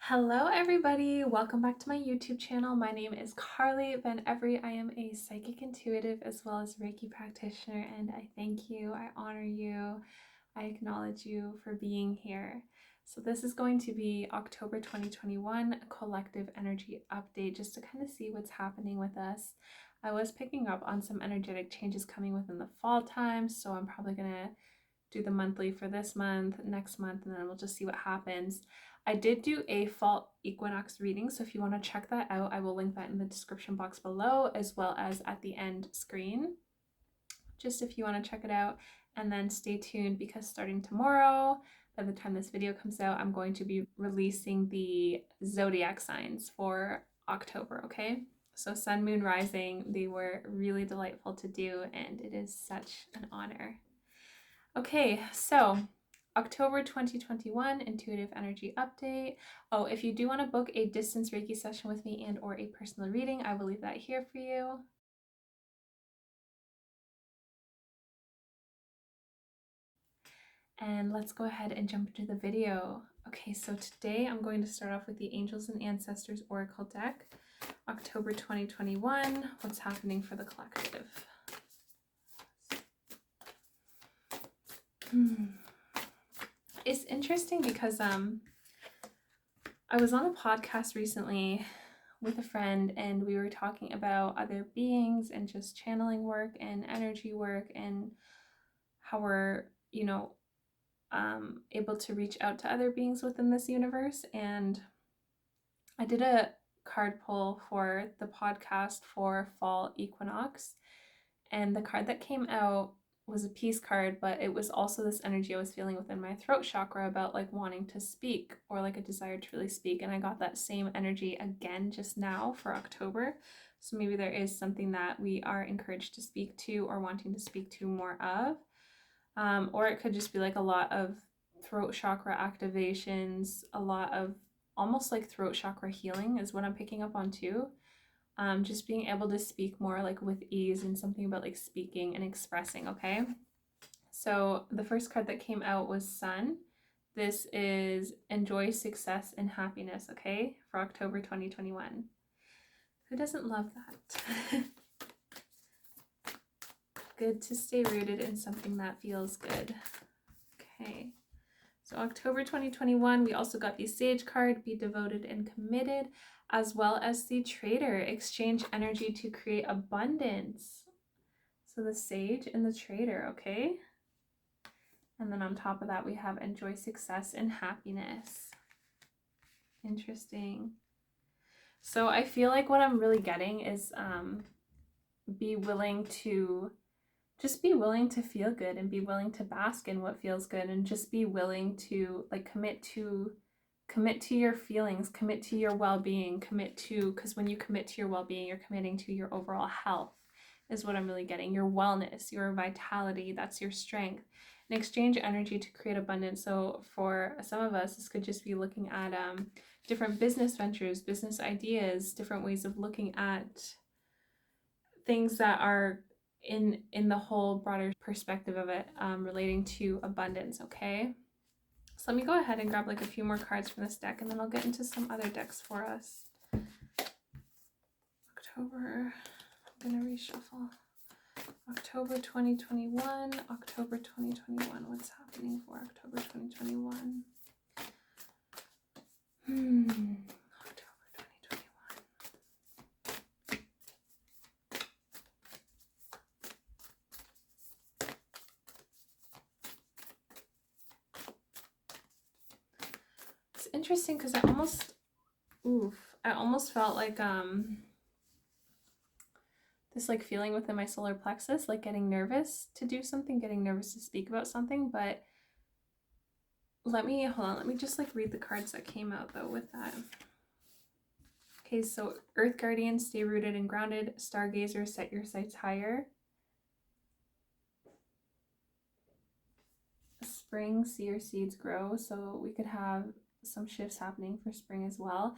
Hello everybody, welcome back to my YouTube channel. My name is Carly Van Every. I am a psychic intuitive as well as Reiki practitioner, and I thank you, I honor you, I acknowledge you for being here. So this is going to be October 2021, a collective energy update just to kind of see what's happening with us. I was picking up on some energetic changes coming within the fall time, so I'm probably going to do the monthly for this month, next month, and then we'll just see what happens. I did do a fall equinox reading, so if you want to check that out, I will link that in the description box below as well as at the end screen, just if you want to check it out. And then stay tuned because starting tomorrow, by the time this video comes out, I'm going to be releasing the zodiac signs for October, okay? So sun, moon, rising, they were really delightful to do, and it is such an honor. Okay, so October 2021 intuitive energy update. Oh, if you do want to book a distance Reiki session with me and or a personal reading, I will leave that here for you. And let's go ahead and jump into the video. Okay, so today I'm going to start off with the Angels and Ancestors Oracle deck. October 2021, what's happening for the collective? It's interesting because I was on a podcast recently with a friend and we were talking about other beings and just channeling work and energy work and how we're, able to reach out to other beings within this universe. And I did a card pull for the podcast for fall equinox, and the card that came out was a peace card, but it was also this energy I was feeling within my throat chakra about like wanting to speak or like a desire to really speak. And I got that same energy again just now for October. So maybe there is something that we are encouraged to speak to or wanting to speak to more of. Or it could just be like a lot of throat chakra activations, a lot of almost like throat chakra healing is what I'm picking up on too. Just being able to speak more like with ease and something about like speaking and expressing, okay? So the first card that came out was Sun. This is enjoy success and happiness, okay? For October 2021. Who doesn't love that? Good to stay rooted in something that feels good. Okay. So October 2021, we also got the Sage card, be devoted and committed, as well as the Trader, exchange energy to create abundance. So the Sage and the Trader, okay? And then on top of that, we have enjoy success and happiness. Interesting. So I feel like what I'm really getting is be willing to feel good and be willing to bask in what feels good, and just be willing to like commit to your feelings, commit to your well-being, because when you commit to your well-being, you're committing to your overall health is what I'm really getting. Your wellness, your vitality, that's your strength. And exchange energy to create abundance. So for some of us, this could just be looking at different business ventures, business ideas, different ways of looking at things that are in the whole broader perspective of it, relating to abundance, okay? So let me go ahead and grab like a few more cards from this deck, and then I'll get into some other decks for us. October, I'm gonna reshuffle. October 2021, October 2021, what's happening for October 2021? Interesting because I almost felt like this like feeling within my solar plexus, like getting nervous to do something, getting nervous to speak about something. But let me just like read the cards that came out though with that. Okay, so Earth Guardian, stay rooted and grounded. Stargazer, set your sights higher. Spring, see your seeds grow. So we could have some shifts happening for spring as well.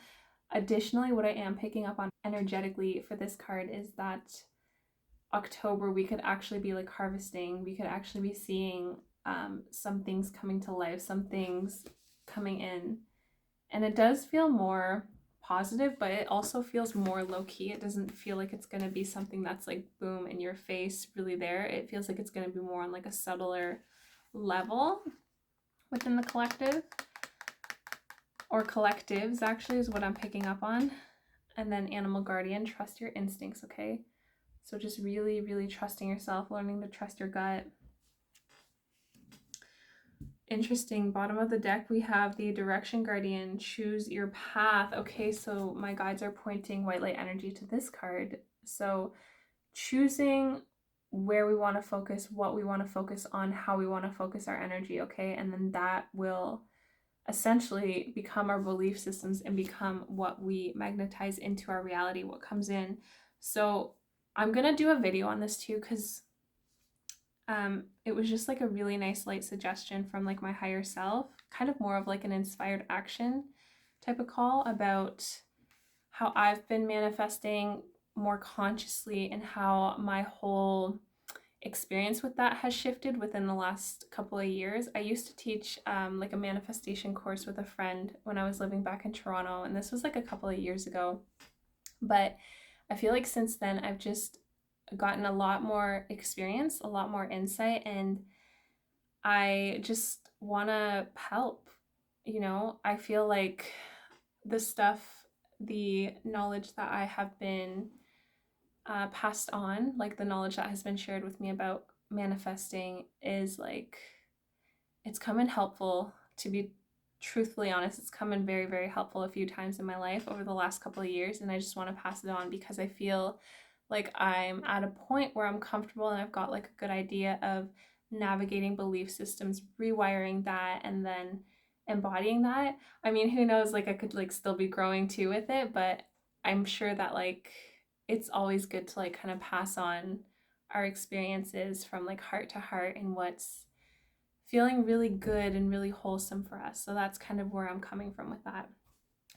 Additionally, what I am picking up on energetically for this card is that October we could actually be like harvesting. We could actually be seeing some things coming to life, some things coming in And it does feel more positive, but it also feels more low-key. It doesn't feel like it's going to be something that's like boom in your face really there. It feels like it's going to be more on like a subtler level within the collective, or collectives actually is what I'm picking up on. And then animal guardian, trust your instincts, okay? So just really, really trusting yourself, learning to trust your gut. Interesting. Bottom of the deck, we have the direction guardian, choose your path. Okay, so my guides are pointing white light energy to this card. So choosing where we want to focus, what we want to focus on, how we want to focus our energy, okay? And then that will essentially become our belief systems and become what we magnetize into our reality, what comes in. So I'm gonna do a video on this too, because it was just like a really nice light suggestion from like my higher self, kind of more of like an inspired action type of call about how I've been manifesting more consciously and how my whole experience with that has shifted within the last couple of years. I used to teach like a manifestation course with a friend when I was living back in Toronto, and this was like a couple of years ago. But I feel like since then I've just gotten a lot more experience, a lot more insight, and I just want to help. You know, I feel like the stuff, the knowledge that I have been passed on, like the knowledge that has been shared with me about manifesting, is like, it's come in helpful. To be truthfully honest, it's come in very, very helpful a few times in my life over the last couple of years, and I just want to pass it on because I feel like I'm at a point where I'm comfortable and I've got like a good idea of navigating belief systems, rewiring that, and then embodying that. I mean, who knows, like I could like still be growing too with it, but I'm sure that like it's always good to like kind of pass on our experiences from like heart to heart and what's feeling really good and really wholesome for us. So that's kind of where I'm coming from with that.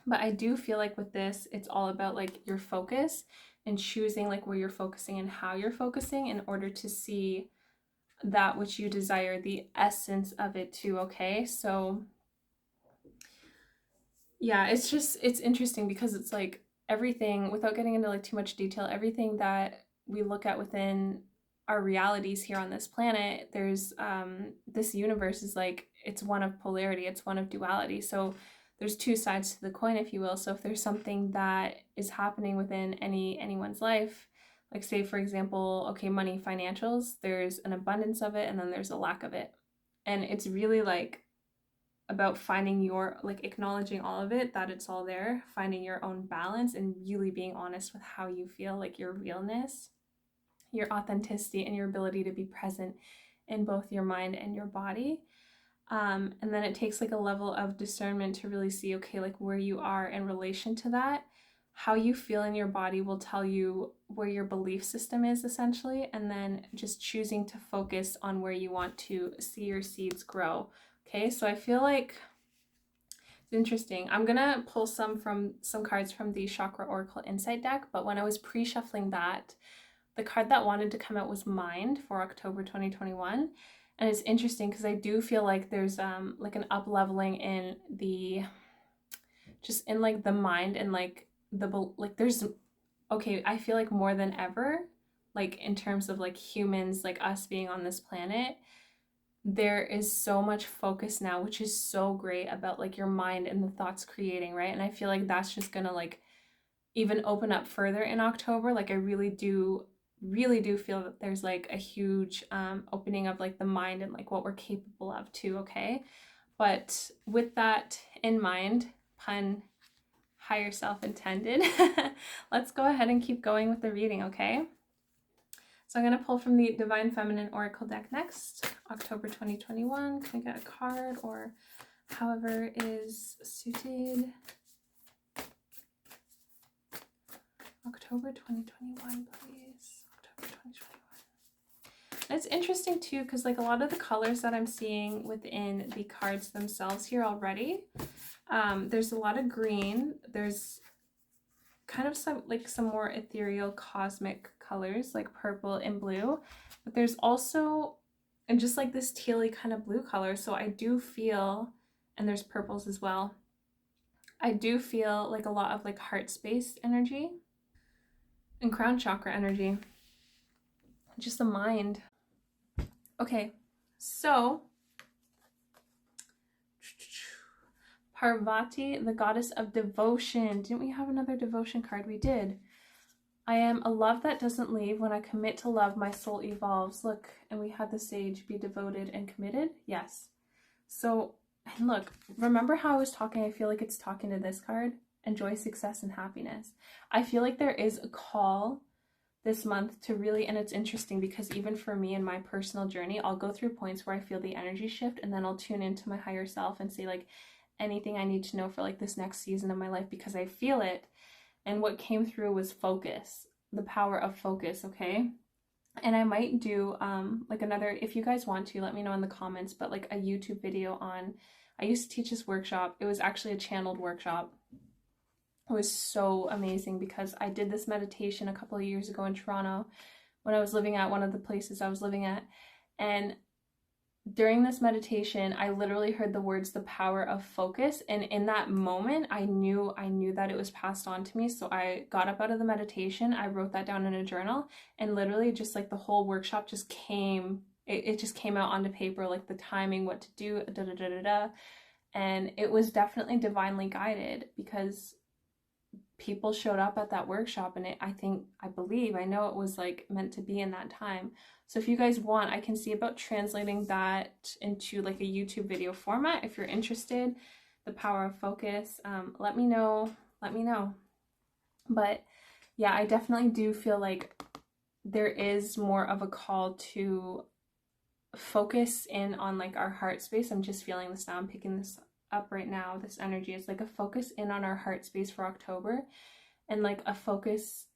But I do feel like with this, it's all about like your focus and choosing like where you're focusing and how you're focusing in order to see that which you desire, the essence of it too, okay? So yeah, it's interesting because it's like everything, without getting into like too much detail, everything that we look at within our realities here on this planet, there's this universe is like, it's one of polarity, it's one of duality. So there's two sides to the coin, if you will. So if there's something that is happening within anyone's life, like say for example, okay, money, financials, there's an abundance of it and then there's a lack of it. And it's really like about finding your, like acknowledging all of it, that it's all there, finding your own balance and really being honest with how you feel, like your realness, your authenticity, and your ability to be present in both your mind and your body. And then it takes like a level of discernment to really see, okay, like where you are in relation to that. How you feel in your body will tell you where your belief system is essentially, and then just choosing to focus on where you want to see your seeds grow. Okay, so I feel like it's interesting. I'm gonna pull some cards from the Chakra Oracle Insight deck, but when I was pre-shuffling that, the card that wanted to come out was Mind for October 2021. And it's interesting because I do feel like there's like an up leveling in the, just in like the mind and like the, like there's, okay, I feel like more than ever, like in terms of like humans, like us being on this planet, there is so much focus now, which is so great, about like your mind and the thoughts creating, right? And I feel like that's just gonna like even open up further in October. Like I really do feel that there's like a huge opening of like the mind and like what we're capable of too, okay? But with that in mind, pun higher self intended, let's go ahead and keep going with the reading, okay? So I'm going to pull from the Divine Feminine Oracle deck next, October 2021. Can I get a card or however is suited? October 2021, please. October 2021. And it's interesting too, because like a lot of the colors that I'm seeing within the cards themselves here already, there's a lot of green. There's kind of some more ethereal cosmic colors like purple and blue, but there's also, and just like this tealy kind of blue color. So I do feel, and there's purples as well. I do feel like a lot of like heart space energy and crown chakra energy, just the mind. Okay, so Parvati, the goddess of devotion. Didn't we have another devotion card? We did. I am a love that doesn't leave. When I commit to love, my soul evolves. Look, and we had the sage, be devoted and committed. Yes. So, and look, remember how I was talking? I feel like it's talking to this card. Enjoy success and happiness. I feel like there is a call this month to really, and it's interesting because even for me in my personal journey, I'll go through points where I feel the energy shift, and then I'll tune into my higher self and say like anything I need to know for like this next season of my life because I feel it. And what came through was focus, the power of focus, okay? And I might do like another, if you guys want to, let me know in the comments, but like a YouTube video on, I used to teach this workshop. It was actually a channeled workshop. It was so amazing because I did this meditation a couple of years ago in Toronto when I was living at one of the places I was living at. And during this meditation, I literally heard the words, the power of focus. And in that moment, I knew that it was passed on to me. So I got up out of the meditation, I wrote that down in a journal, and literally just like the whole workshop just came, it just came out onto paper, like the timing, what to do, da da da da da. And it was definitely divinely guided because people showed up at that workshop, and I know it was like meant to be in that time. So if you guys want, I can see about translating that into like a YouTube video format. If you're interested, the power of focus, let me know. But yeah, I definitely do feel like there is more of a call to focus in on like our heart space. I'm just feeling this now. I'm picking this up right now. This energy is like a focus in on our heart space for October, and like a focus,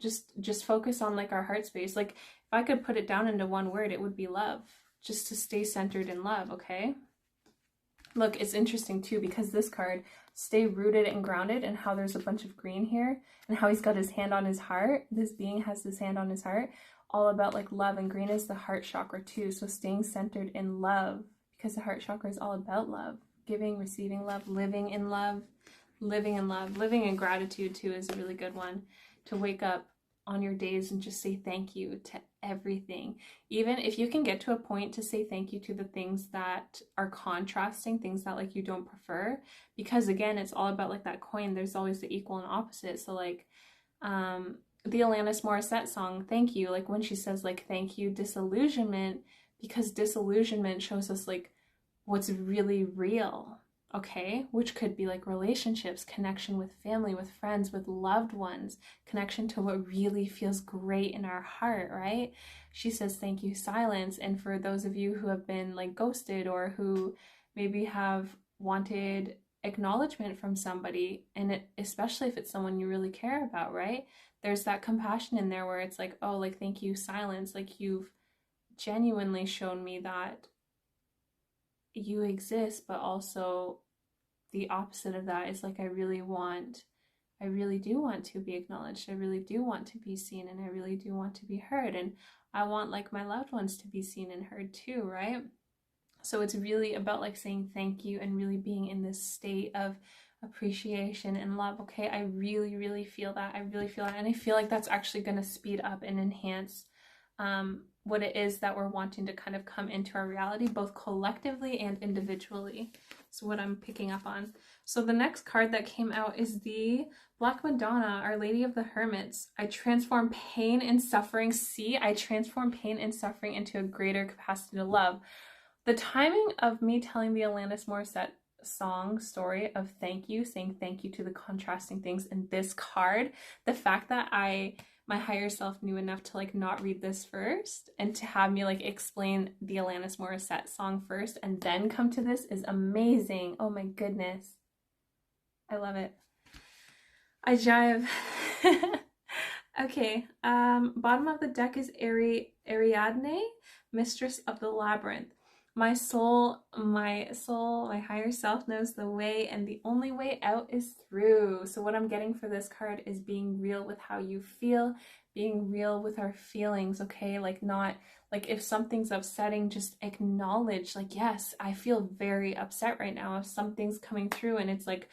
just focus on like our heart space. Like if I could put it down into one word, it would be love. Just to stay centered in love, okay? Look, it's interesting too because this card, stay rooted and grounded, and how there's a bunch of green here, and how he's got his hand on his heart. This being has his hand on his heart, all about like love, and green is the heart chakra too. So staying centered in love, because the heart chakra is all about love. Giving, receiving love, living in love, living in love. Living in gratitude too is a really good one. To wake up on your days and just say thank you to everything. Even if you can get to a point to say thank you to the things that are contrasting, things that like you don't prefer, because again, it's all about like that coin, there's always the equal and opposite. So like the Alanis Morissette song, Thank You, like when she says like thank you, disillusionment, because disillusionment shows us like what's really real, okay? Which could be like relationships, connection with family, with friends, with loved ones, connection to what really feels great in our heart, right? She says thank you, silence. And for those of you who have been like ghosted, or who maybe have wanted acknowledgement from somebody, and especially if it's someone you really care about, right? There's that compassion in there where it's like, oh, like thank you, silence, like you've genuinely shown me that you exist. But also the opposite of that is like I really do want to be acknowledged, I really do want to be seen, and I really do want to be heard, and I want like my loved ones to be seen and heard too, right? So it's really about like saying thank you and really being in this state of appreciation and love, okay? I really feel that. And I feel like that's actually going to speed up and enhance what it is that we're wanting to kind of come into our reality, both collectively and individually. So what I'm picking up on. So the next card that came out is the Black Madonna, Our Lady of the Hermits. I transform pain and suffering. See, I transform pain and suffering into a greater capacity to love. The timing of me telling the Alanis Morissette song story of thank you, saying thank you to the contrasting things in this card, the fact that my higher self knew enough to like not read this first and to have me like explain the Alanis Morissette song first and then come to this is amazing. Oh my goodness. I love it. I jive. Okay, bottom of the deck is Ariadne, Mistress of the Labyrinth. My higher self knows the way, and the only way out is through. So what I'm getting for this card is being real with how you feel, being real with our feelings, okay? Like not, like if something's upsetting, just acknowledge, like, yes, I feel very upset right now if something's coming through and it's like,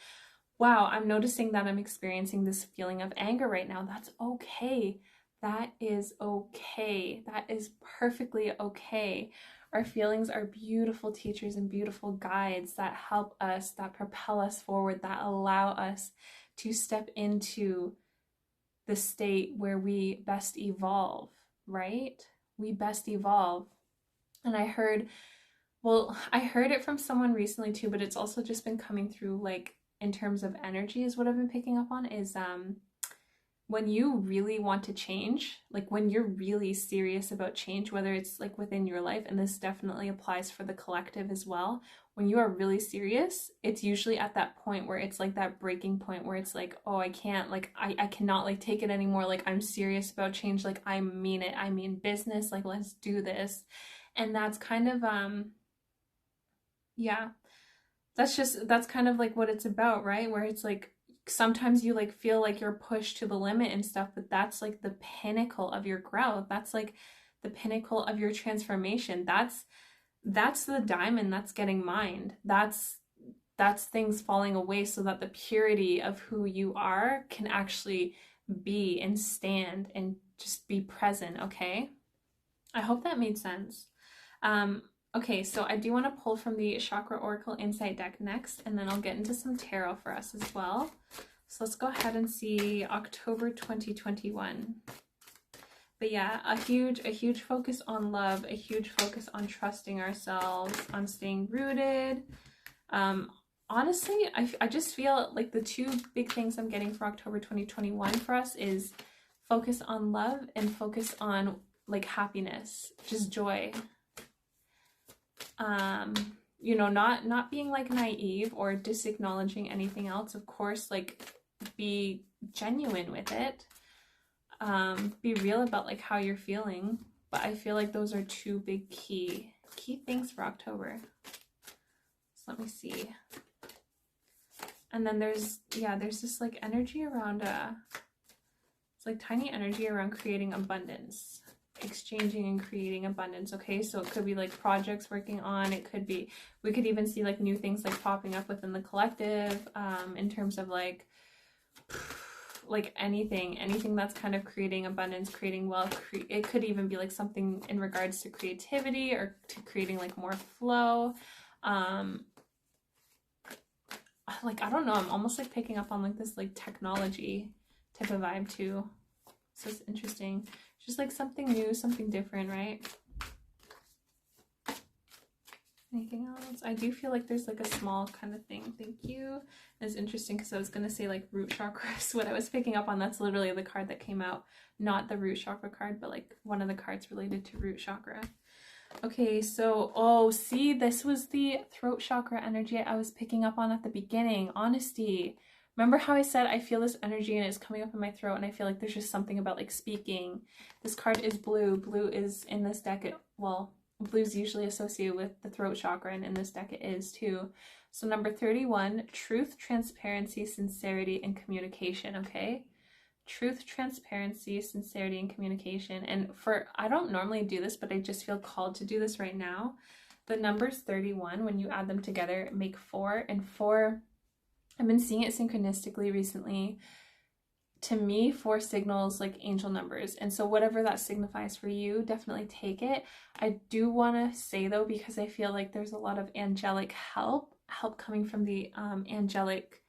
wow, I'm noticing that I'm experiencing this feeling of anger right now. That's okay. That is okay. That is perfectly okay. Our feelings are beautiful teachers and beautiful guides that help us, that propel us forward, that allow us to step into the state where we best evolve, right? We best evolve. And I heard it from someone recently too, but it's also just been coming through, like, in terms of energy is what I've been picking up on is when you really want to change, like when you're really serious about change, whether it's like within your life, and this definitely applies for the collective as well, when you are really serious, it's usually at that point where it's like that breaking point where it's like, oh, I can't, like, I cannot like take it anymore. Like, I'm serious about change. Like, I mean it. I mean business. Like, let's do this. And that's kind of, yeah, that's kind of like what it's about, right? Where it's like sometimes you like feel like you're pushed to the limit and stuff, but that's like the pinnacle of your growth. That's like the pinnacle of your transformation. That's the diamond that's getting mined. That's things falling away so that the purity of who you are can actually be and stand and just be present, okay? I hope that made sense. Okay, so I do want to pull from the Chakra Oracle Insight deck next, and then I'll get into some tarot for us as well. So let's go ahead and see October 2021. But yeah, a huge focus on love, a huge focus on trusting ourselves, on staying rooted. Honestly, I just feel like the two big things I'm getting for October 2021 for us is focus on love and focus on like happiness, just joy. You know, not being like naive or disacknowledging anything else. Of course, like, be genuine with it. Be real about like how you're feeling. But I feel like those are two big key things for October. So let me see. And then there's this like energy around it's like tiny energy around creating abundance, exchanging and creating abundance. Okay, so it could be like projects working on, it could be, we could even see like new things like popping up within the collective, in terms of like anything that's kind of creating abundance, creating wealth. It could even be like something in regards to creativity or to creating like more flow. Like, I don't know, I'm almost like picking up on like this like technology type of vibe too. So it's interesting. Just like something new, something different, right? Anything else? I do feel like there's like a small kind of thing. Thank you. It's interesting because I was going to say like root chakras. What I was picking up on, that's literally the card that came out. Not the root chakra card, but like one of the cards related to root chakra. Okay, so, oh, see, this was the throat chakra energy I was picking up on at the beginning. Honesty. Remember how I said I feel this energy and it's coming up in my throat, and I feel like there's just something about like speaking. This card is blue. Blue is in this deck. Blue is usually associated with the throat chakra, and in this deck it is too. So number 31, truth, transparency, sincerity, and communication, okay? Truth, transparency, sincerity, and communication. And I don't normally do this, but I just feel called to do this right now. The numbers 31, when you add them together, make 4. And 4, I've been seeing it synchronistically recently. To me, 4 signals like angel numbers. And so whatever that signifies for you, definitely take it. I do want to say though, because I feel like there's a lot of angelic help coming from the angelic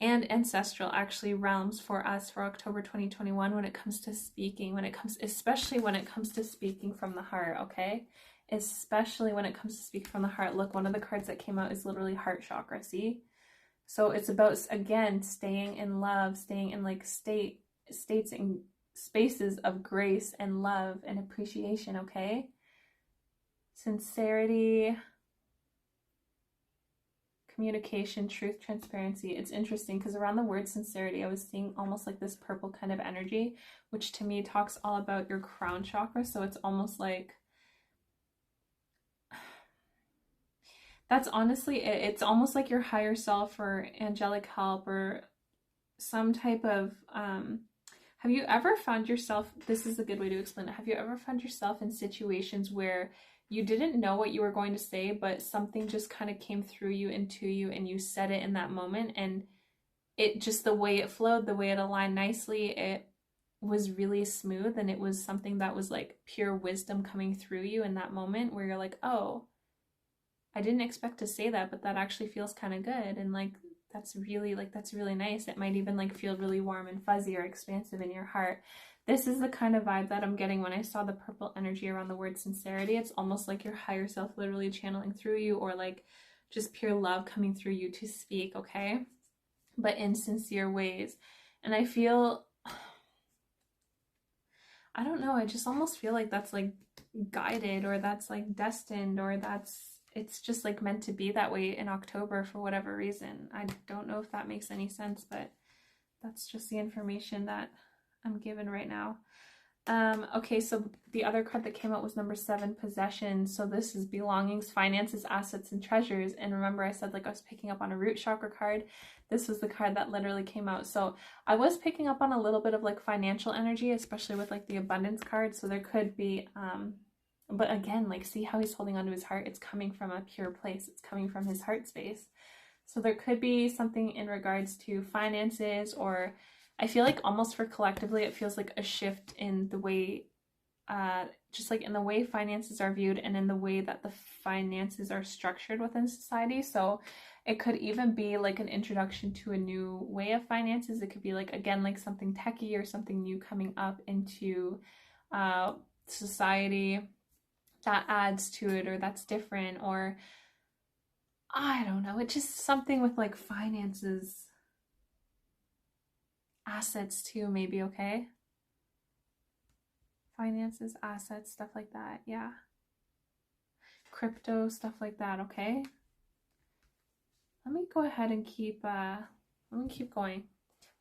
and ancestral actually realms for us for October 2021 when it comes to speaking, especially when it comes to speaking from the heart, okay? Especially when it comes to speaking from the heart. Look, one of the cards that came out is literally heart chakra, see? So it's about, again, staying in love, staying in like states and spaces of grace and love and appreciation, okay? Sincerity, communication, truth, transparency. It's interesting because around the word sincerity, I was seeing almost like this purple kind of energy, which to me talks all about your crown chakra. So it's almost like, that's honestly it. It's almost like your higher self or angelic help or some type of, have you ever found yourself, this is a good way to explain it, have you ever found yourself in situations where you didn't know what you were going to say, but something just kind of came through you, into you, and you said it in that moment, and it just, the way it flowed, the way it aligned nicely, it was really smooth, and it was something that was like pure wisdom coming through you in that moment, where you're like, oh, I didn't expect to say that, but that actually feels kind of good. And like, that's really nice. It might even like feel really warm and fuzzy or expansive in your heart. This is the kind of vibe that I'm getting when I saw the purple energy around the word sincerity. It's almost like your higher self literally channeling through you, or like just pure love coming through you to speak, okay? But in sincere ways. And I feel, I don't know, I just almost feel like that's like guided, or that's like destined, or it's just like meant to be that way in October for whatever reason. I don't know if that makes any sense, but that's just the information that I'm given right now. Okay, so the other card that came out was number 7, possession. So this is belongings, finances, assets, and treasures. And remember, I said like I was picking up on a root chakra card. This was the card that literally came out. So I was picking up on a little bit of like financial energy, especially with like the abundance card. So there could be, but again, like, see how he's holding onto his heart? It's coming from a pure place. It's coming from his heart space. So there could be something in regards to finances, or I feel like almost for collectively, it feels like a shift in the way, just like in the way finances are viewed, and in the way that the finances are structured within society. So it could even be like an introduction to a new way of finances. It could be like, again, like something techie or something new coming up into society that adds to it, or that's different, or I don't know. It's just something with like finances, assets too, maybe, okay? Finances, assets, stuff like that, yeah. Crypto, stuff like that, okay? Let me go ahead and keep going.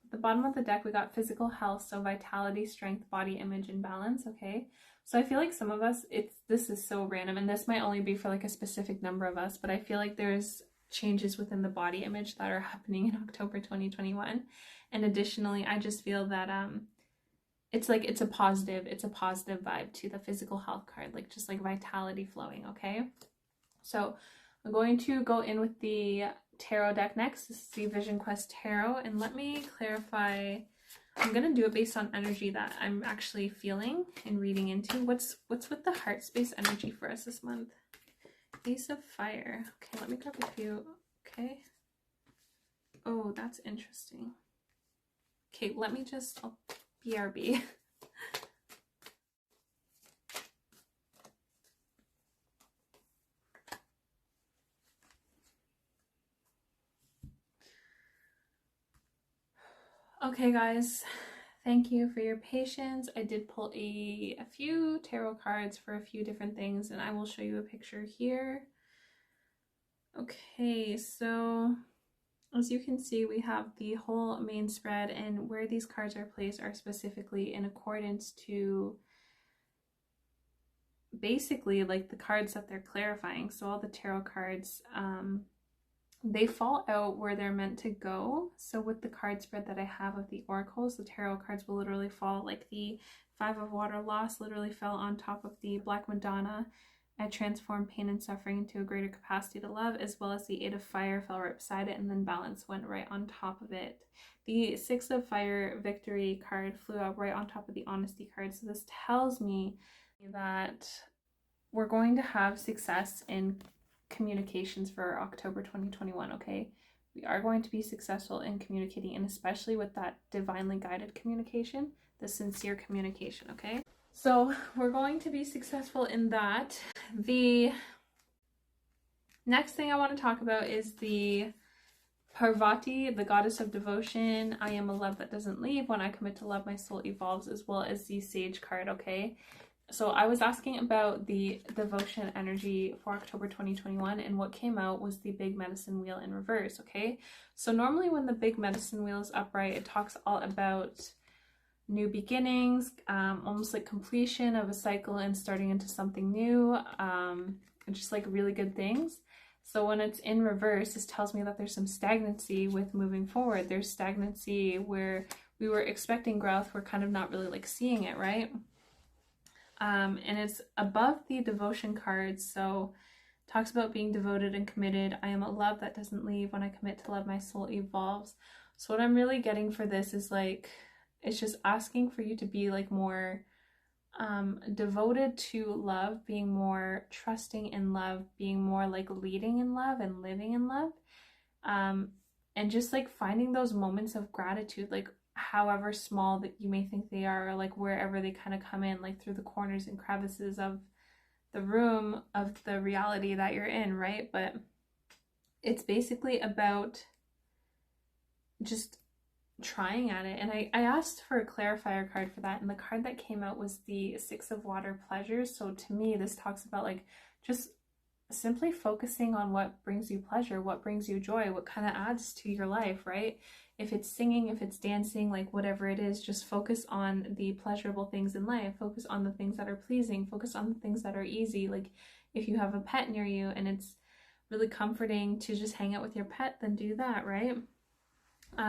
At the bottom of the deck, we got physical health, so vitality, strength, body image, and balance, okay? So I feel like some of us, this is so random, and this might only be for like a specific number of us, but I feel like there's changes within the body image that are happening in October 2021. And additionally, I just feel that it's like it's a positive vibe to the physical health card, like just like vitality flowing, okay? So I'm going to go in with the tarot deck next. This is the Vision Quest Tarot, and let me clarify. I'm going to do it based on energy that I'm actually feeling and reading into. What's with the heart space energy for us this month? Ace of Fire. Okay, let me grab a few. Okay. Oh, that's interesting. Okay, let me just, BRB. Okay, guys, thank you for your patience. I did pull a few tarot cards for a few different things, and I will show you a picture here. Okay, so as you can see, we have the whole main spread, and where these cards are placed are specifically in accordance to basically like the cards that they're clarifying. So all the tarot cards, they fall out where they're meant to go. So with the card spread that I have of the oracles, the tarot cards will literally fall, like the 5 of Water Loss literally fell on top of the Black Madonna. I transformed pain and suffering into a greater capacity to love, as well as the 8 of Fire fell right beside it, and then Balance went right on top of it. The 6 of Fire Victory card flew out right on top of the Honesty card. So this tells me that we're going to have success in communications for October 2021, okay? We are going to be successful in communicating, and especially with that divinely guided communication, the sincere communication, okay? So we're going to be successful in that. The next thing I want to talk about is the Parvati, the goddess of devotion. I am a love that doesn't leave. When I commit to love, my soul evolves, as well as the Sage card, okay? So I was asking about the devotion energy for October 2021, and what came out was the big medicine wheel in reverse, okay? So normally when the big medicine wheel is upright, it talks all about new beginnings, almost like completion of a cycle and starting into something new, just like really good things. So when it's in reverse, this tells me that there's some stagnancy with moving forward. There's stagnancy where we were expecting growth, we're kind of not really like seeing it, right? And it's above the devotion cards, so talks about being devoted and committed. I am a love that doesn't leave. When I commit to love, my soul evolves. So what I'm really getting for this is like, it's just asking for you to be like more devoted to love, being more trusting in love, being more like leading in love and living in love. And just like finding those moments of gratitude, like however small that you may think they are, or like wherever they kind of come in, like through the corners and crevices of the room of the reality that you're in, right? But it's basically about just trying at it. And I asked for a clarifier card for that, and the card that came out was the Six of Water Pleasures. So to me, this talks about like just simply focusing on what brings you pleasure, what brings you joy, what kind of adds to your life, right? If it's singing, if it's dancing, like whatever it is, just focus on the pleasurable things in life. Focus on the things that are pleasing. Focus on the things that are easy. Like if you have a pet near you and it's really comforting to just hang out with your pet, then do that, right?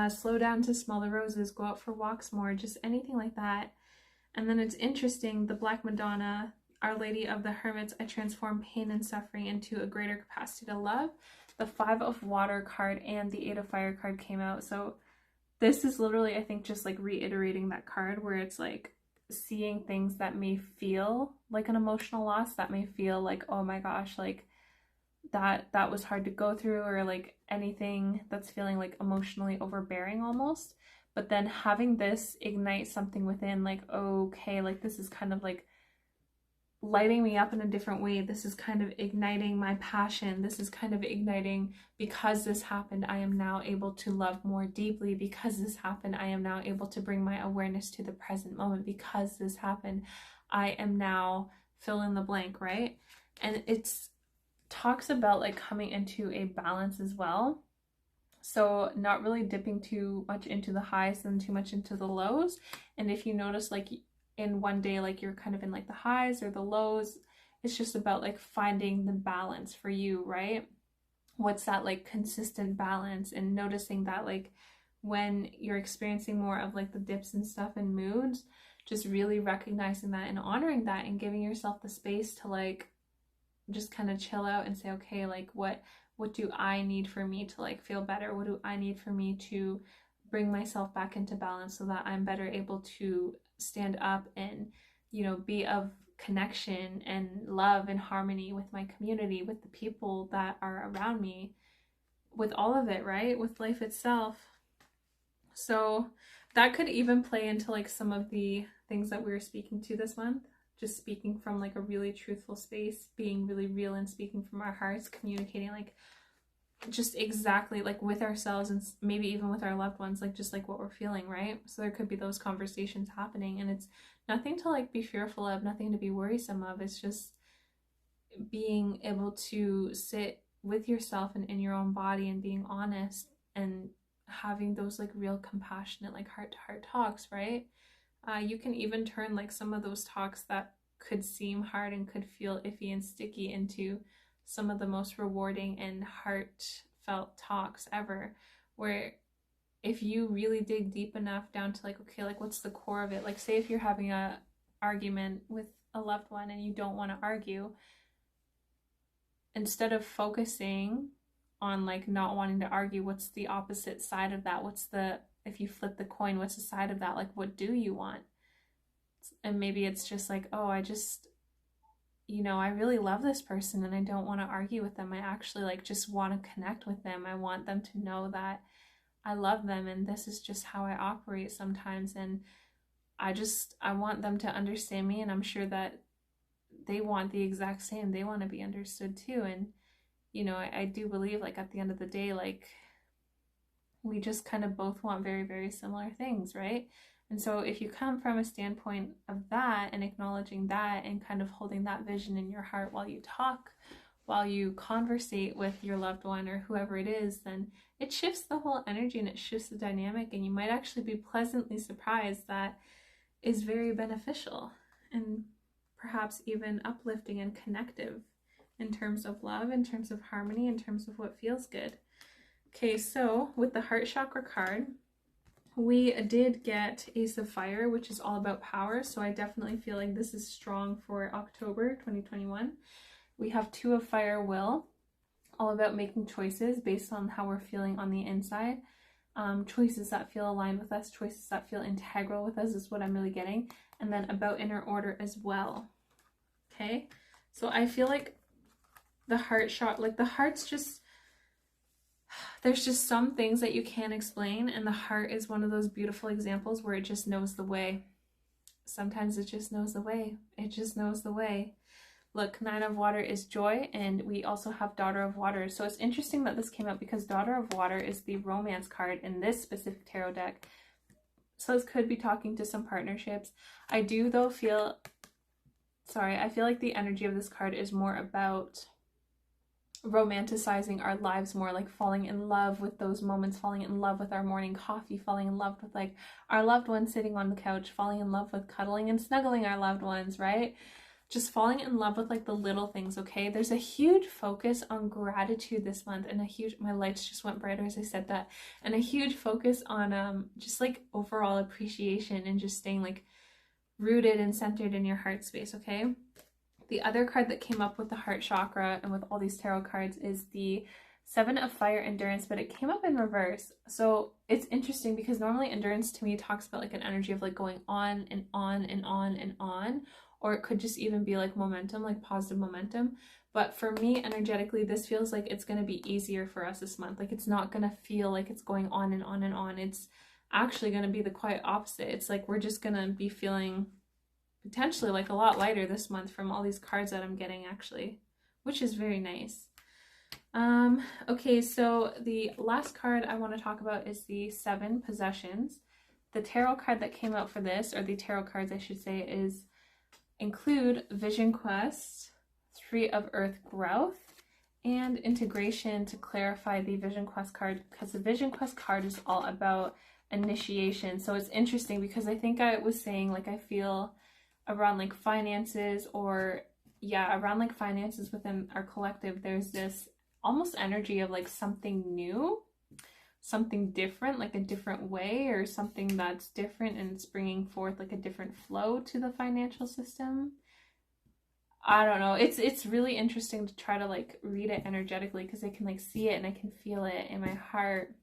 Slow down to smell the roses, go out for walks more, just anything like that. And then it's interesting, the Black Madonna, Our Lady of the Hermits, I transform pain and suffering into a greater capacity to love. The Five of Water card and the Eight of Fire card came out. So this is literally, I think, just like reiterating that card, where it's like seeing things that may feel like an emotional loss, that may feel like, oh my gosh, like that was hard to go through, or like anything that's feeling like emotionally overbearing almost. But then having this ignite something within, like, okay, like this is kind of like lighting me up in a different way. This is kind of igniting my passion. This is kind of igniting, because this happened, I am now able to love more deeply. Because this happened, I am now able to bring my awareness to the present moment. Because this happened, I am now fill in the blank, right? And it's talks about like coming into a balance as well. So not really dipping too much into the highs and too much into the lows. And if you notice, like in one day, like you're kind of in like the highs or the lows, it's just about like finding the balance for you, right? What's that like consistent balance, and noticing that like when you're experiencing more of like the dips and stuff and moods, just really recognizing that and honoring that, and giving yourself the space to like just kind of chill out and say, okay, like what do I need for me to like feel better? What do I need for me to bring myself back into balance, so that I'm better able to stand up and, you know, be of connection and love and harmony with my community, with the people that are around me, with all of it, right? With life itself. So that could even play into like some of the things that we were speaking to this month. Just speaking from like a really truthful space, being really real and speaking from our hearts, communicating like just exactly like with ourselves, and maybe even with our loved ones, like just like what we're feeling, right? So there could be those conversations happening, and it's nothing to like be fearful of, nothing to be worrisome of. It's just being able to sit with yourself and in your own body, and being honest, and having those like real compassionate like heart-to-heart talks, right? You can even turn like some of those talks that could seem hard and could feel iffy and sticky into some of the most rewarding and heartfelt talks ever, where if you really dig deep enough down to like, okay, like what's the core of it? Like say if you're having a argument with a loved one and you don't want to argue, instead of focusing on like not wanting to argue, what's the opposite side of that? If you flip the coin, what's the side of that? Like, what do you want? And maybe it's just like, oh, I just, you know, I really love this person and I don't want to argue with them. I actually like just want to connect with them. I want them to know that I love them, and this is just how I operate sometimes. And I want them to understand me, and I'm sure that they want the exact same. They want to be understood too. And, you know, I do believe like at the end of the day, like we just kind of both want very, very similar things, right? And so if you come from a standpoint of that and acknowledging that and kind of holding that vision in your heart while you talk, while you conversate with your loved one or whoever it is, then it shifts the whole energy and it shifts the dynamic, and you might actually be pleasantly surprised that is very beneficial and perhaps even uplifting and connective in terms of love, in terms of harmony, in terms of what feels good. Okay, so with the heart chakra card, we did get Ace of Fire, which is all about power. So I definitely feel like this is strong for October 2021. We have Two of Fire, Will, all about making choices based on how we're feeling on the inside. choices that feel aligned with us, choices that feel integral with us is what I'm really getting. And then about inner order as well. Okay, so I feel like the heart shot, like the heart's just, there's just some things that you can't explain, and the heart is one of those beautiful examples where it just knows the way. Sometimes it just knows the way. It just knows the way. Look, 9 of Water is joy, and we also have Daughter of Water. So it's interesting that this came out because Daughter of Water is the romance card in this specific tarot deck. So this could be talking to some partnerships. I do though feel, I feel like the energy of this card is more about romanticizing our lives more, like falling in love with those moments, falling in love with our morning coffee, falling in love with like our loved ones sitting on the couch, falling in love with cuddling and snuggling our loved ones, right? Just falling in love with like the little things, okay? There's a huge focus on gratitude this month, and a huge, my lights just went brighter as I said that, and a huge focus on just like overall appreciation and just staying like rooted and centered in your heart space, okay? The other card that came up with the heart chakra and with all these tarot cards is the 7 of Fire, Endurance, but it came up in reverse. So it's interesting because normally endurance to me talks about like an energy of like going on and on and on and on, or it could just even be like momentum, like positive momentum. But for me, energetically, this feels like it's going to be easier for us this month. Like it's not going to feel like it's going on and on and on. It's actually going to be the quite opposite. It's like we're just going to be feeling potentially like a lot lighter this month from all these cards that I'm getting, actually, which is very nice. Okay, so the last card I want to talk about is the 7 Possessions. The tarot card that came out for this, or the tarot cards I should say, is include Vision Quest, 3 of Earth Growth, and Integration to clarify the Vision Quest card, because the Vision Quest card is all about initiation. So it's interesting because I think I was saying like I feel around like finances, or yeah, around like finances within our collective, there's this almost energy of like something new, something different, like a different way, or something that's different and it's bringing forth like a different flow to the financial system. I don't know, it's really interesting to try to like read it energetically because I can like see it and I can feel it in my heart.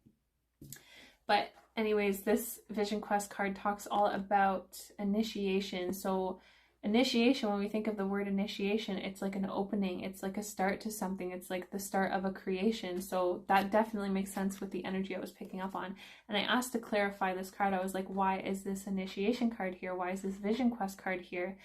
But anyways, this Vision Quest card talks all about initiation. So initiation, when we think of the word initiation, it's like an opening, it's like a start to something, it's like the start of a creation. So that definitely makes sense with the energy I was picking up on. And I asked to clarify this card. I was like, why is this initiation card here? Why is this Vision Quest card here?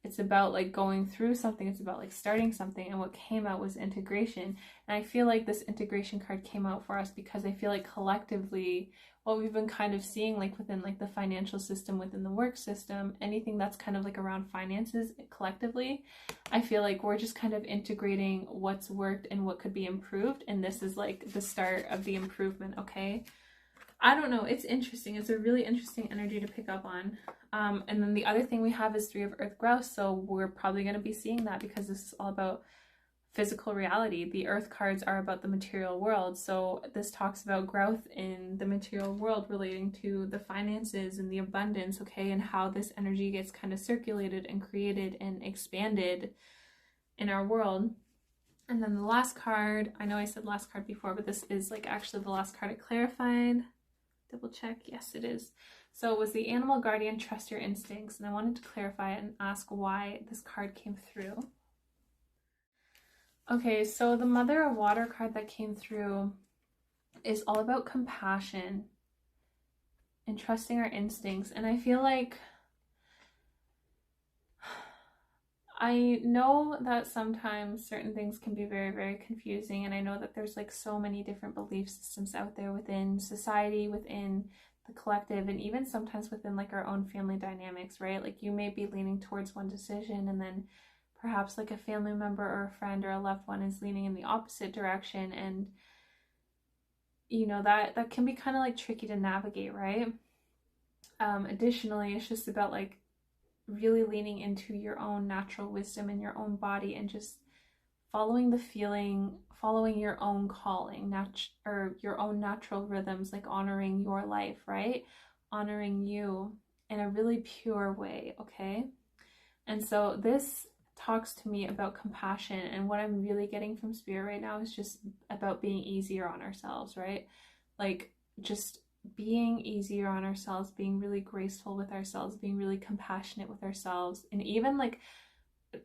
It's about like going through something, it's about like starting something, and what came out was integration. And I feel like this integration card came out for us because I feel like collectively what we've been kind of seeing like within like the financial system, within the work system, anything that's kind of like around finances collectively, I feel like we're just kind of integrating what's worked and what could be improved, and this is like the start of the improvement, okay? I don't know, it's interesting. It's a really interesting energy to pick up on. And then the other thing we have is 3 of Earth Growth, so we're probably going to be seeing that because this is all about physical reality. The Earth cards are about the material world, so this talks about growth in the material world relating to the finances and the abundance, okay, and how this energy gets kind of circulated and created and expanded in our world. And then the last card, I know I said last card before, but this is like actually the last card I clarified. Double check, yes it is. So it was the Animal Guardian, Trust Your Instincts, and I wanted to clarify it and ask why this card came through. Okay, so the Mother of Water card that came through is all about compassion and trusting our instincts. And I feel like I know that sometimes certain things can be very, very confusing, and I know that there's like so many different belief systems out there within society, within the collective, and even sometimes within like our own family dynamics, right? Like you may be leaning towards one decision, and then perhaps like a family member or a friend or a loved one is leaning in the opposite direction, and you know that can be kind of like tricky to navigate, right? Additionally, it's just about like really leaning into your own natural wisdom in your own body and just following the feeling, following your own calling, or your own natural rhythms, like honoring your life, right? Honoring you in a really pure way, okay? And so this talks to me about compassion, and what I'm really getting from Spirit right now is just about being easier on ourselves, right? Like just being easier on ourselves, being really graceful with ourselves, being really compassionate with ourselves, and even like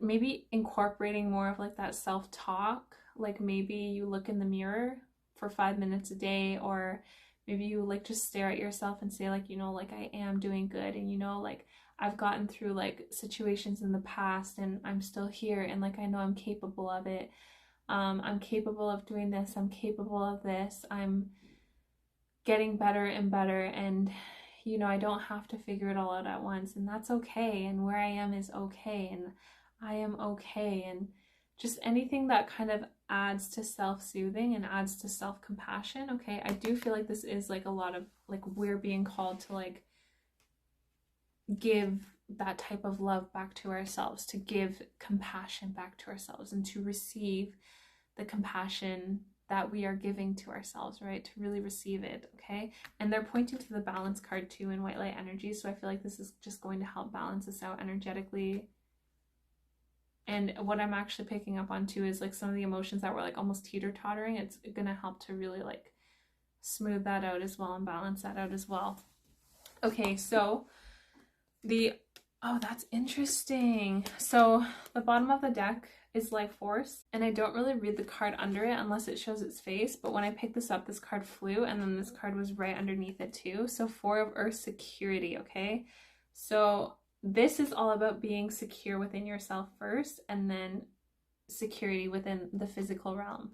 maybe incorporating more of like that self-talk. Like maybe you look in the mirror for 5 minutes a day, or maybe you like just stare at yourself and say like, you know, like I am doing good, and you know, like I've gotten through like situations in the past and I'm still here, and like I know I'm capable of it. I'm capable of doing this, I'm capable of this, I'm getting better and better, and you know, I don't have to figure it all out at once, and that's okay, and where I am is okay, and I am okay. And just anything that kind of adds to self-soothing and adds to self-compassion. Okay, I do feel like this is like a lot of like we're being called to like give that type of love back to ourselves, to give compassion back to ourselves, and to receive the compassion that we are giving to ourselves, right? To really receive it, okay? And they're pointing to the balance card too in white light energy, so I feel like this is just going to help balance us out energetically. And what I'm actually picking up on too is like some of the emotions that were like almost teeter-tottering, it's gonna help to really like smooth that out as well and balance that out as well. Okay, so oh, that's interesting. So the bottom of the deck is life force, and I don't really read the card under it unless it shows its face, but when I picked this up, this card flew, and then this card was right underneath it too. So 4 of Earth, security, okay? So this is all about being secure within yourself first, and then security within the physical realm,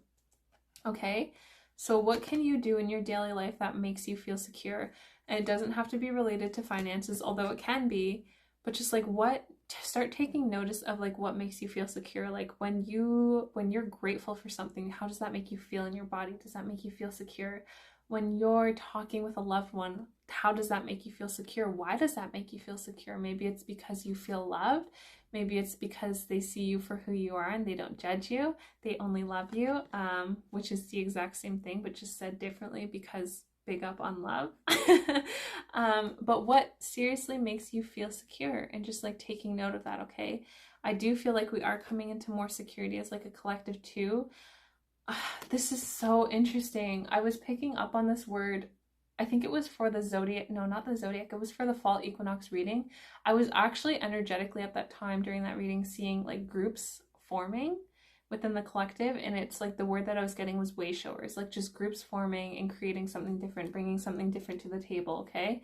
okay? So what can you do in your daily life that makes you feel secure? And it doesn't have to be related to finances, although it can be, but just like start taking notice of like what makes you feel secure. Like when you're grateful for something, how does that make you feel in your body? Does that make you feel secure? When you're talking with a loved one, how does that make you feel secure? Why does that make you feel secure? Maybe it's because you feel loved. Maybe it's because they see you for who you are and they don't judge you. They only love you, which is the exact same thing, but just said differently because big up on love. But what seriously makes you feel secure, and just like taking note of that, okay? I do feel like we are coming into more security as like a collective too. This is so interesting. I was picking up on this word. I think it was for the zodiac. No, not the zodiac. It was for the fall equinox reading. I was actually energetically at that time during that reading seeing like groups forming within the collective, and it's like the word that I was getting was way showers, like just groups forming and creating something different, bringing something different to the table, okay?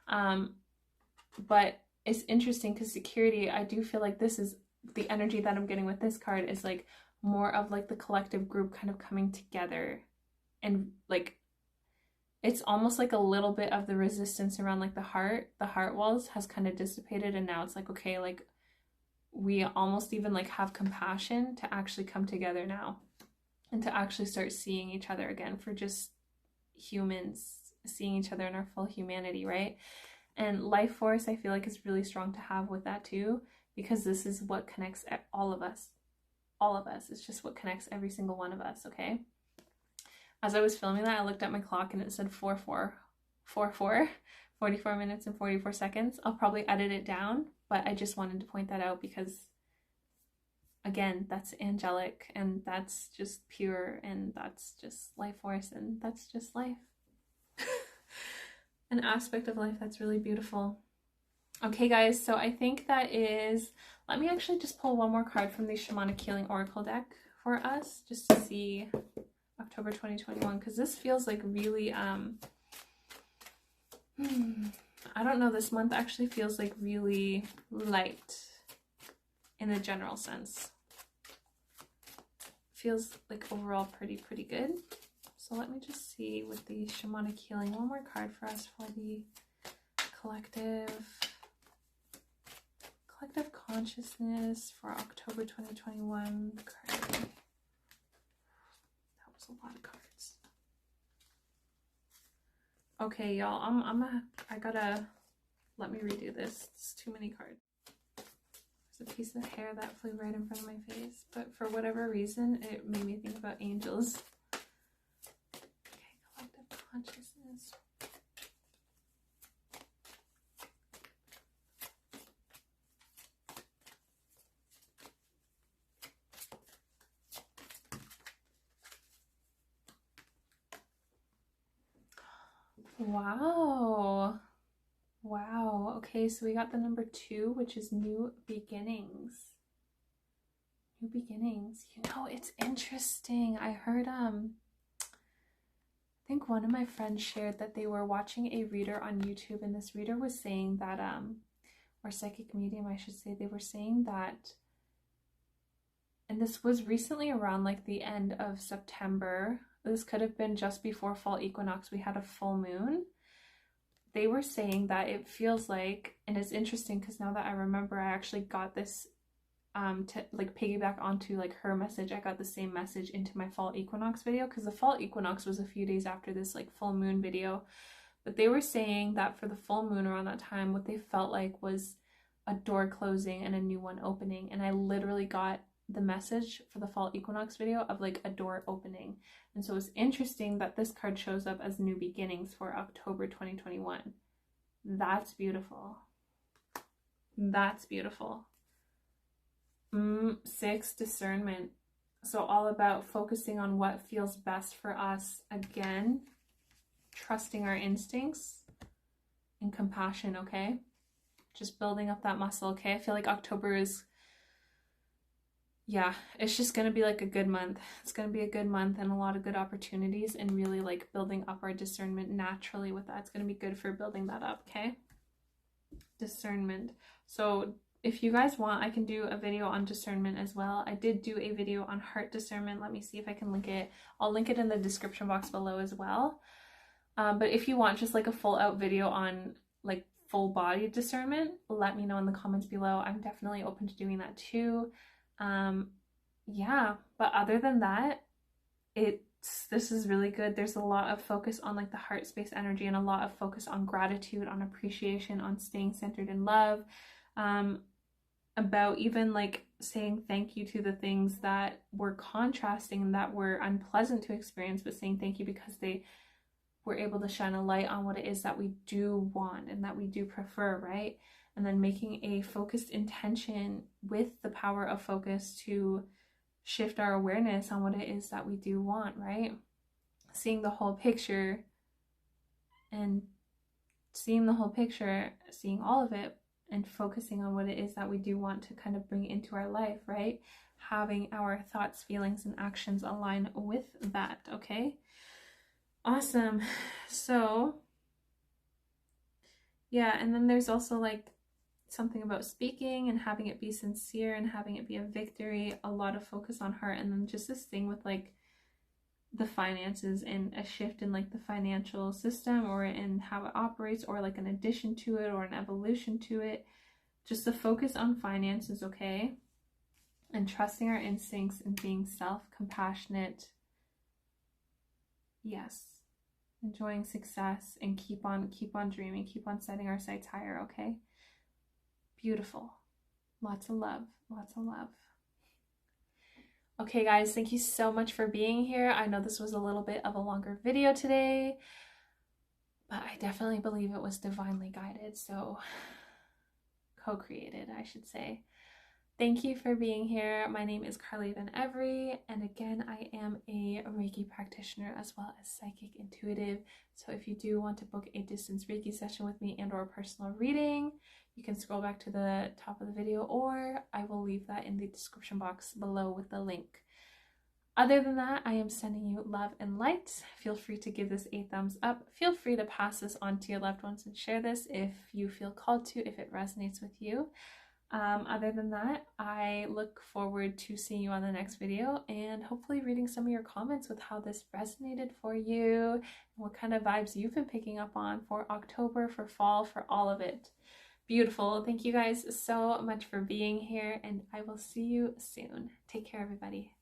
But it's interesting because security, I do feel like this is the energy that I'm getting with this card is like more of like the collective group kind of coming together, and like it's almost like a little bit of the resistance around like the heart walls has kind of dissipated, and now it's like, okay, like we almost even like have compassion to actually come together now and to actually start seeing each other again for just humans, seeing each other in our full humanity, right? And life force, I feel like is really strong to have with that too, because this is what connects all of us. It's just what connects every single one of us, okay? As I was filming that, I looked at my clock and it said 4-4, 44 minutes and 44 seconds. I'll probably edit it down, but I just wanted to point that out because, again, that's angelic, and that's just pure, and that's just life force, and that's just life. An aspect of life that's really beautiful. Okay, guys, so I think that is... Let me actually just pull one more card from the Shamanic Healing Oracle deck for us, just to see October 2021, because this feels like really... I don't know, this month actually feels like really light in the general sense. Feels like overall pretty good. So let me just see with the Shamanic Healing, one more card for us for the collective consciousness for October 2021. That was a lot of cards. Okay, y'all, I gotta, let me redo this. It's too many cards. There's a piece of hair that flew right in front of my face, but for whatever reason, it made me think about angels. Okay, collective consciousness. Wow. Wow. Okay, so we got the number 2, which is new beginnings. New beginnings. You know, it's interesting. I heard I think one of my friends shared that they were watching a reader on YouTube, and this reader was saying that or psychic medium, I should say, they were saying that, and this was recently around like the end of September. This could have been just before fall equinox. We had a full moon. They were saying that it feels like, and it's interesting because now that I remember, I actually got this to like piggyback onto like her message. I got the same message into my fall equinox video, because the fall equinox was a few days after this like full moon video. But they were saying that for the full moon around that time, what they felt like was a door closing and a new one opening. And I literally got the message for the fall equinox video of like a door opening. And so it's interesting that this card shows up as new beginnings for October 2021. That's beautiful. That's beautiful. 6, discernment. So all about focusing on what feels best for us. Again, trusting our instincts and compassion, okay? Just building up that muscle, okay? I feel like October is, yeah, it's just going to be like a good month. It's going to be a good month and a lot of good opportunities, and really like building up our discernment naturally with that. It's going to be good for building that up, okay? Discernment. So if you guys want, I can do a video on discernment as well. I did do a video on heart discernment. Let me see if I can link it. I'll link it in the description box below as well. But if you want just like a full out video on like full body discernment, let me know in the comments below. I'm definitely open to doing that too. Yeah, but other than that, this is really good. There's a lot of focus on like the heart space energy, and a lot of focus on gratitude, on appreciation, on staying centered in love, about even like saying thank you to the things that were contrasting and that were unpleasant to experience, but saying thank you because they were able to shine a light on what it is that we do want and that we do prefer, right? And then making a focused intention with the power of focus to shift our awareness on what it is that we do want, right? Seeing the whole picture, and seeing the whole picture, seeing all of it, and focusing on what it is that we do want to kind of bring into our life, right? Having our thoughts, feelings, and actions align with that, okay? Awesome. So, yeah, and then there's also like something about speaking and having it be sincere and having it be a victory, a lot of focus on heart, and then just this thing with like the finances and a shift in like the financial system or in how it operates, or like an addition to it or an evolution to it. Just the focus on finances, okay? And trusting our instincts and being self-compassionate. Yes. Enjoying success and keep on dreaming, keep on setting our sights higher, okay? Beautiful. Lots of love. Lots of love. Okay, guys, thank you so much for being here. I know this was a little bit of a longer video today, but I definitely believe it was divinely guided, so co-created, I should say. Thank you for being here. My name is Carly Van Every, and again, I am a Reiki practitioner as well as psychic intuitive. So if you do want to book a distance Reiki session with me and or a personal reading, you can scroll back to the top of the video, or I will leave that in the description box below with the link. Other than that, I am sending you love and light. Feel free to give this a thumbs up. Feel free to pass this on to your loved ones and share this if you feel called to, if it resonates with you. Other than that, I look forward to seeing you on the next video and hopefully reading some of your comments with how this resonated for you and what kind of vibes you've been picking up on for October, for fall, for all of it. Beautiful. Thank you guys so much for being here, and I will see you soon. Take care, everybody.